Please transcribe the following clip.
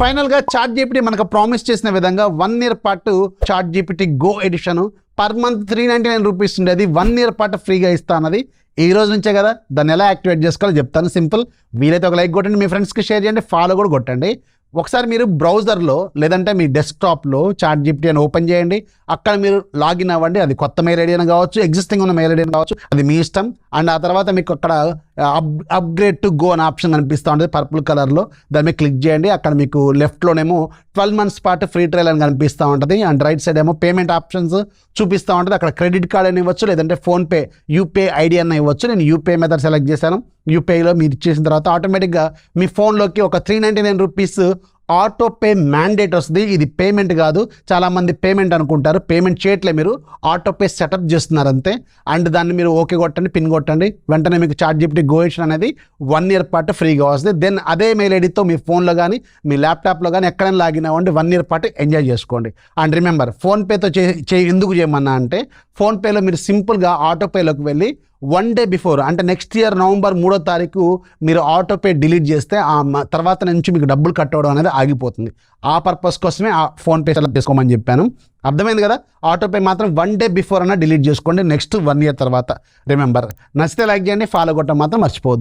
ఫైనల్గా chat GPT మనకు promise చేసిన విధంగా 1 year పాటు ChatGPT Go edition per month 399 rupees ఉండేది 1 year పాటు ఫ్రీగా ఇస్తా అన్నది ఈ రోజు నుంచే కదా. దాన్ని ఎలా యాక్టివేట్ చేసుకోవాలో చెప్తాను. సింపుల్, వీలైతే ఒక లైక్ కొట్టండి, మీ ఫ్రెండ్స్కి షేర్ చేయండి, ఫాలో కూడా కొట్టండి. ఒకసారి మీరు బ్రౌజర్లో లేదంటే మీ డెస్క్టాప్లో చాట్ జీపీటీ అని ఓపెన్ చేయండి. అక్కడ మీరు లాగిన్ అవ్వండి. అది కొత్త మెయిల్ ఐడి అని కావచ్చు, ఎగ్జిస్టింగ్ ఉన్న మెయిల్ ఐడి అని కావచ్చు, అది మీ ఇష్టం. అండ్ ఆ తర్వాత మీకు అక్కడ అప్గ్రేడ్ టు గో అని ఆప్షన్ కనిపిస్తూ ఉంటుంది పర్పుల్ కలర్లో. దాని మీద క్లిక్ చేయండి. అక్కడ మీకు లెఫ్ట్లోనేమో 12 months పాటు ఫ్రీ ట్రయల్ అని కనిపిస్తూ ఉంటుంది. అండ్ రైట్ సైడ్ ఏమో పేమెంట్ ఆప్షన్స్ చూపిస్తూ ఉంటుంది. అక్కడ క్రెడిట్ కార్డ్ అని ఇవ్వచ్చు, లేదంటే ఫోన్పే యూపీఐ ఐడి అని ఇవ్వచ్చు. నేను యూపీఐ మెథడ్ సెలెక్ట్ చేశాను. యూపీఐలో మీరు ఇచ్చేసిన తర్వాత ఆటోమేటిక్గా మీ ఫోన్లోకి ఒక 399 రూపీస్ ఆటో పే మ్యాండేట్ వస్తుంది. ఇది పేమెంట్ కాదు, చాలామంది పేమెంట్ అనుకుంటారు. పేమెంట్ చేయట్లే, మీరు ఆటో పే సెటప్ చేస్తున్నారు అంతే. అండ్ దాన్ని మీరు ఓకే కొట్టండి, పిన్ కొట్టండి, వెంటనే మీకు చాట్ జీపీటీ గో ఎడిషన్ అనేది 1 year పాటు ఫ్రీగా వస్తుంది. దెన్ అదే మెయిల్ ఐడితో మీ ఫోన్లో కానీ మీ ల్యాప్టాప్లో కానీ ఎక్కడైనా లాగిన్ అవ్వండి, 1 year పాటు ఎంజాయ్ చేసుకోండి. అండ్ రిమెంబర్, ఫోన్పేతో ఎందుకు చేయమన్నా అంటే, ఫోన్పేలో మీరు సింపుల్గా ఆటోపేలోకి వెళ్ళి 1 day బిఫోర్ అంటే నెక్స్ట్ ఇయర్ November 3వ తారీఖు మీరు ఆటోపే డిలీట్ చేస్తే ఆ తర్వాత నుంచి మీకు డబ్బులు కట్ అవ్వడం అనేది ఆగిపోతుంది. ఆ పర్పస్ కోసమే ఆ ఫోన్పే సెలెక్ట్ చేసుకోమని చెప్పాను. అర్థమైంది కదా. ఆటోపే మాత్రం 1 day బిఫోర్ అన్న డిలీట్ చేసుకోండి నెక్స్ట్ 1 year తర్వాత. రిమెంబర్, నచ్చితే లైక్ చేయండి, ఫాలో కొట్టడం మాత్రం మర్చిపోవద్దు.